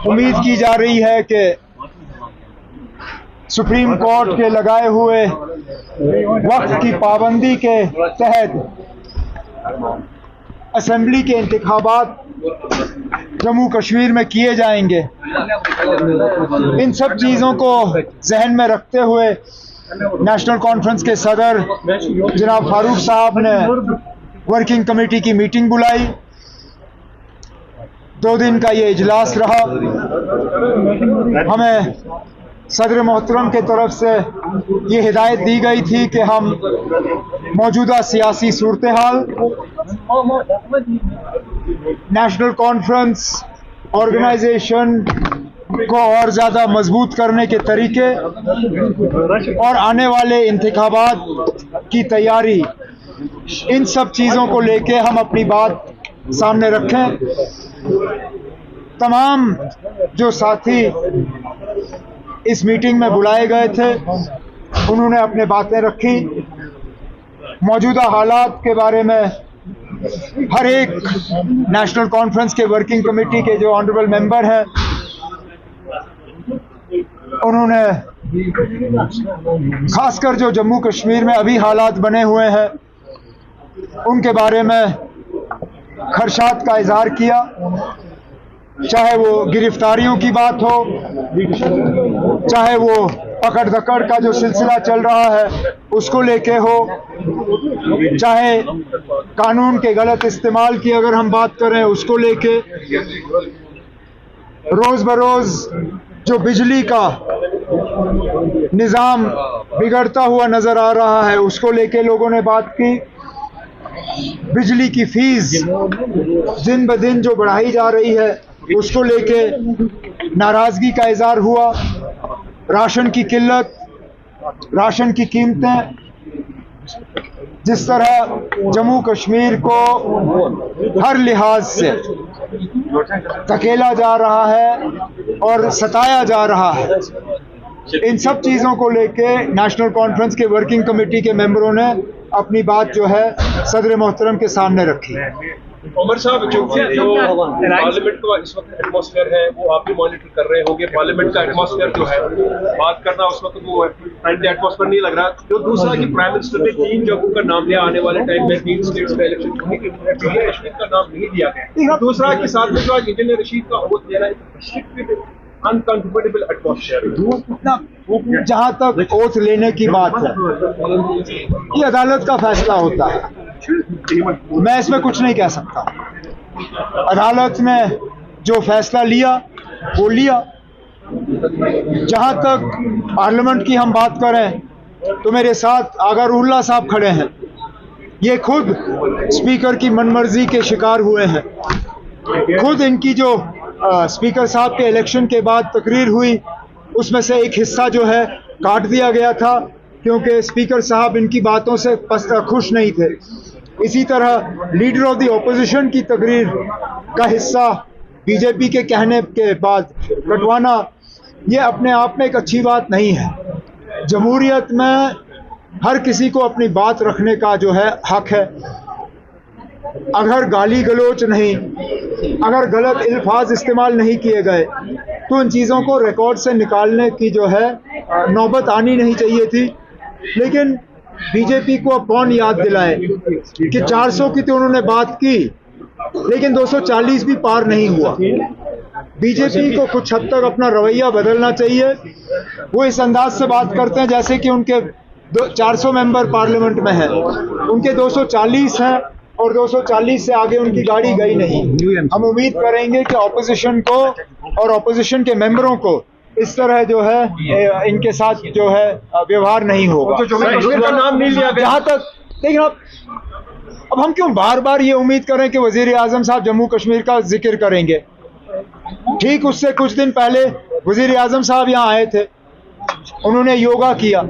उम्मीद की जा रही है कि सुप्रीम कोर्ट के लगाए हुए वक्त की पाबंदी के तहत असेंबली के इंतखाबात जम्मू कश्मीर में किए जाएंगे। इन सब चीज़ों को जहन में रखते हुए नेशनल कॉन्फ्रेंस के सदर जनाब फारूक साहब ने वर्किंग कमेटी की मीटिंग बुलाई। 2 दिन का ये इजलास रहा। हमें सदर मोहतरम के तरफ से ये हिदायत दी गई थी कि हम मौजूदा सियासी सूरत हाल, नेशनल कॉन्फ्रेंस ऑर्गेनाइजेशन को और ज़्यादा मजबूत करने के तरीके और आने वाले इंतखाबात की तैयारी, इन सब चीज़ों को लेके हम अपनी बात सामने रखें। तमाम जो साथी इस मीटिंग में बुलाए गए थे उन्होंने अपने बातें रखी। मौजूदा हालात के बारे में हर एक नेशनल कॉन्फ्रेंस के वर्किंग कमेटी के जो ऑनरेबल मेंबर हैं उन्होंने खासकर जो जम्मू कश्मीर में अभी हालात बने हुए हैं उनके बारे में खदशात का इजहार किया। चाहे वो गिरफ्तारियों की बात हो, चाहे वो पकड़ दकड़ का जो सिलसिला चल रहा है उसको लेके हो, चाहे कानून के गलत इस्तेमाल की अगर हम बात करें उसको लेके, रोज़ बरोज़ जो बिजली का निज़ाम बिगड़ता हुआ नज़र आ रहा है उसको लेके लोगों ने बात की। बिजली की फीस दिन ब दिन जो बढ़ाई जा रही है उसको लेके नाराज़गी का इज़हार हुआ। राशन की किल्लत, राशन की कीमतें, जिस तरह जम्मू कश्मीर को हर लिहाज से धकेला जा रहा है और सताया जा रहा है, इन सब चीज़ों को लेके नेशनल कॉन्फ्रेंस के वर्किंग कमेटी के मेंबरों ने अपनी बात जो है सदर मोहतरम के सामने रखी। उमर साहब, जो पार्लियामेंट का इस वक्त एटमॉस्फेयर है वो आप भी मॉनिटर कर रहे होंगे। पार्लियामेंट का एटमॉस्फेयर जो है बात करना उस वक्त वो फ्रेंडली एटमॉस्फेयर नहीं लग रहा। जो दूसरा कि प्राइम मिनिस्टर ने 3 जगहों का नाम लिया, आने वाले टाइम में 3 स्टेट्स में इलेक्शन होने के लिए रशीद का नाम नहीं दिया गया। दूसरा के साथ में जो आज इंजीनियर रशीद का ओथ लेना अनकंफर्टेबल एटमॉस्फेयर। जहाँ तक ओथ लेने की बात है ये अदालत का फैसला होता है, मैं इसमें कुछ नहीं कह सकता। अदालत ने जो फैसला लिया वो लिया। जहाँ तक पार्लियामेंट की हम बात करें तो मेरे साथ आगा रूहुल्लाह साहब खड़े हैं। ये खुद स्पीकर की मनमर्जी के शिकार हुए हैं। खुद इनकी जो स्पीकर साहब के इलेक्शन के बाद तकरीर हुई उसमें से एक हिस्सा जो है काट दिया गया था क्योंकि स्पीकर साहब इनकी बातों से खुश नहीं थे। इसी तरह लीडर ऑफ द ऑपोजिशन की तकरीर का हिस्सा बीजेपी के कहने के बाद कटवाना ये अपने आप में एक अच्छी बात नहीं है। जमहूरियत में हर किसी को अपनी बात रखने का जो है हक है। अगर गाली गलोच नहीं, अगर गलत अल्फाज इस्तेमाल नहीं किए गए तो इन चीज़ों को रिकॉर्ड से निकालने की जो है नौबत आनी नहीं चाहिए थी। लेकिन बीजेपी को अब कौन याद दिलाए कि 400 की तो उन्होंने बात की लेकिन 240 भी पार नहीं हुआ। बीजेपी को कुछ हद तक अपना रवैया बदलना चाहिए। वो इस अंदाज से बात करते हैं जैसे कि उनके 400 मेंबर पार्लियामेंट में हैं, उनके 240 हैं और 240 से आगे उनकी गाड़ी गई नहीं। हम उम्मीद करेंगे कि ऑपोजिशन को और ऑपोजिशन के मेंबरों को इस तरह जो है इनके साथ जो है व्यवहार नहीं होगा। नाम नहीं लिया गया। जहाँ तक लेकिन अब हम क्यों बार बार ये उम्मीद करें कि वजीर आजम साहब जम्मू कश्मीर का जिक्र करेंगे। ठीक उससे कुछ दिन पहले वजीर आजम साहब यहाँ आए थे, उन्होंने योगा किया।